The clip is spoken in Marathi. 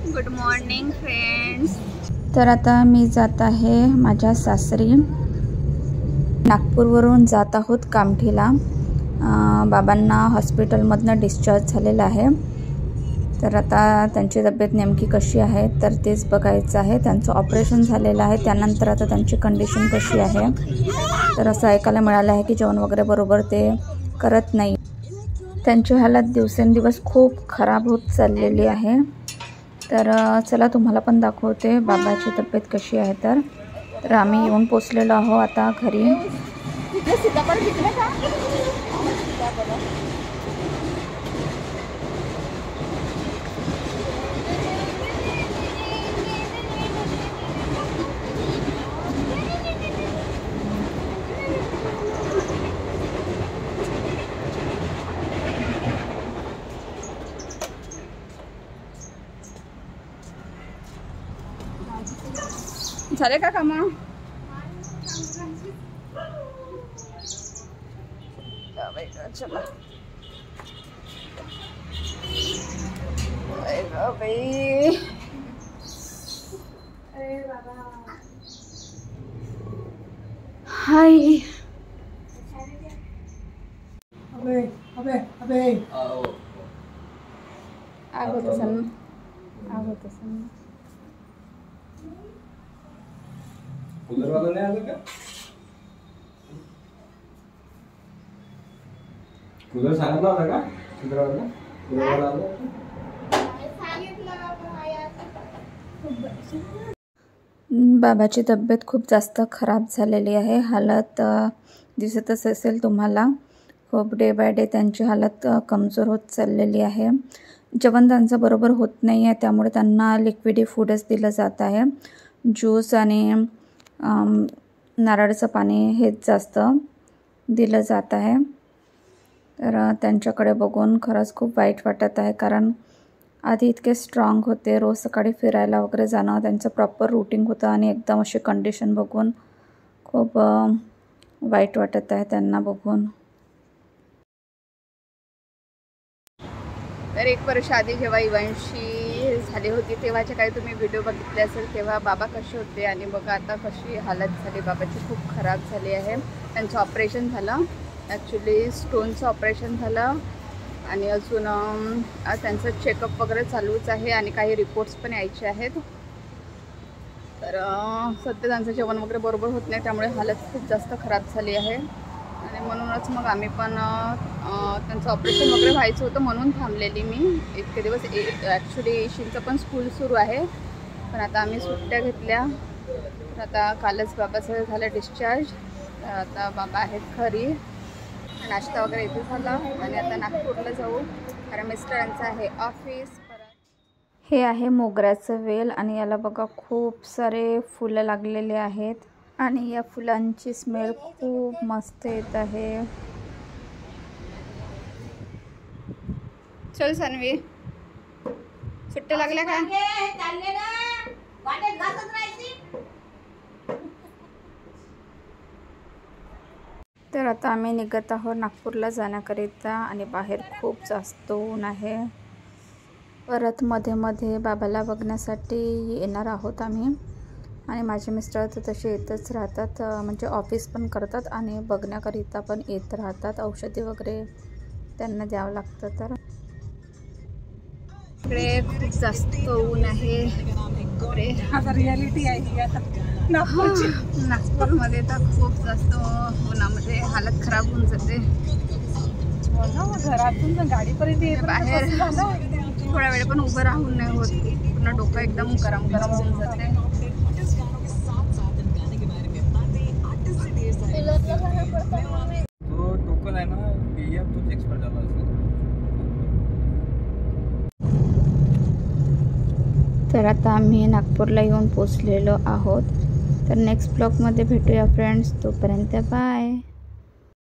Good morning friends. तर आता मी जात आहे माझ्या सासरी. नागपूरवरून जात आहोत कामठीला. बाबांना हॉस्पिटलमधनं डिस्चार्ज झालेला आहे. तर आता त्यांची तब्येत नेमकी कशी आहे तर तेच बघायचं आहे. त्यांचं ऑपरेशन झालेलं आहे, त्यानंतर आता त्यांची कंडिशन कशी आहे. तर असं ऐकायला मिळालं आहे की जेवण वगैरे बरोबर ते करत नाही. त्यांची हालत दिवसेंदिवस खूप खराब होत चाललेली आहे. तर चला तुम्हाला पण दाखवते बाबाची तब्येत कशी आहे. तर आम्ही येऊन पोचलेलो आहो आता घरी. झाले का काम? चला बाई. हाय. आग होत सन. कूलर वाला नहीं आया क्या? कूलर सांगितला होता का? कूलर वाला आला? बाबाची तब्येत खूप जास्त खराब झालेली आहे. हालत दिसतच असेल तुम्हाला. खूप डे बाय डे त्यांची हालत कमजोर होत चाललेली आहे. जेवण त्यांचं बरोबर होत नाही आहे, त्यामुळे त्यांना लिक्विडी फूडच दिलं जात आहे. ज्यूस आणि नारळाचं पाणी हेच जास्त दिलं जात आहे. तर त्यांच्याकडे बघून खरंच खूप वाईट वाटत आहे, कारण आधी इतके स्ट्रॉंग होते. रोज सकाळी फिरायला वगैरे जाणं त्यांचं प्रॉपर रूटीन होतं आणि एकदम अशी कंडिशन बघून खूप वाईट वाटत आहे त्यांना बघून. तर 1 वर्ष आधी जेव्हा इव्हांशी झाली होती तेव्हाचे काही तुम्ही व्हिडिओ बघितले असेल, तेव्हा बाबा कसे होते आणि बघा आता कशी हालत झाली बाबाची. खूप खराब झाली आहे. त्यांचं ऑपरेशन झालं, ॲक्च्युली स्टोनचं ऑपरेशन झालं आणि अजून त्यांचं चेकअप वगैरे चालूच आहे आणि काही रिपोर्ट्स पण यायचे आहेत. तर सध्या त्यांचं जेवण वगैरे बरोबर होत नाही, त्यामुळे हालत खूप जास्त खराब झाली आहे. आणि म्हणूनच मग आम्ही पण त्यांचं ऑपरेशन वगैरे व्हायचं होतं म्हणून थांबलेली मी इतके दिवस. ॲक्च्युली ईशींचं पण स्कूल सुरू आहे, पण आता आम्ही सुट्ट्या घेतल्या. तर आता कालच बाबाचं झालं डिस्चार्ज. तर आता बाबा आहेत घरी. नाश्ता वगैरे इथे झाला आणि आता नागपूरला जाऊ, कारण मिस्टरांचं आहे ऑफिस. हे आहे मोगऱ्याचं वेल आणि याला बघा खूप सारे फुलं लागलेले आहेत आणि या फुलांची स्मेल खूप मस्त येत आहे. चल सानवी, सुट्ट्या लागल्या का? तर आता आम्ही निघत आहोत नागपूरला जाण्याकरिता आणि बाहेर खूप जास्त ऊन आहे. परत मध्ये मध्ये बाबाला बघण्यासाठी येणार आहोत आम्ही. आणि माझे मिस्टर तर तसे येतच राहतात, म्हणजे ऑफिस पण करतात आणि बघण्याकरिता पण येत राहतात. औषधी वगैरे त्यांना द्यावं लागतं. तर इकडे खूप जास्त ऊन आहे. आता रियालिटी आहे आता नागपूरमध्ये. तर खूप जास्त उन्हामध्ये हालत खराब होऊन जाते. घरातून गाडीपर्यंत बाहेर थोड्या वेळ पण उभं राहून नाही होत. पूर्ण डोकं एकदम गरम गरम होऊन जाते. तो टोकन आहे ना, तोच एक्सपर्ट झाला असेल. तर आता आम्ही नागपूरला येऊन पोचलेलो आहोत. तर नेक्स्ट ब्लॉगमध्ये भेटूया फ्रेंड्स. तोपर्यंत बाय.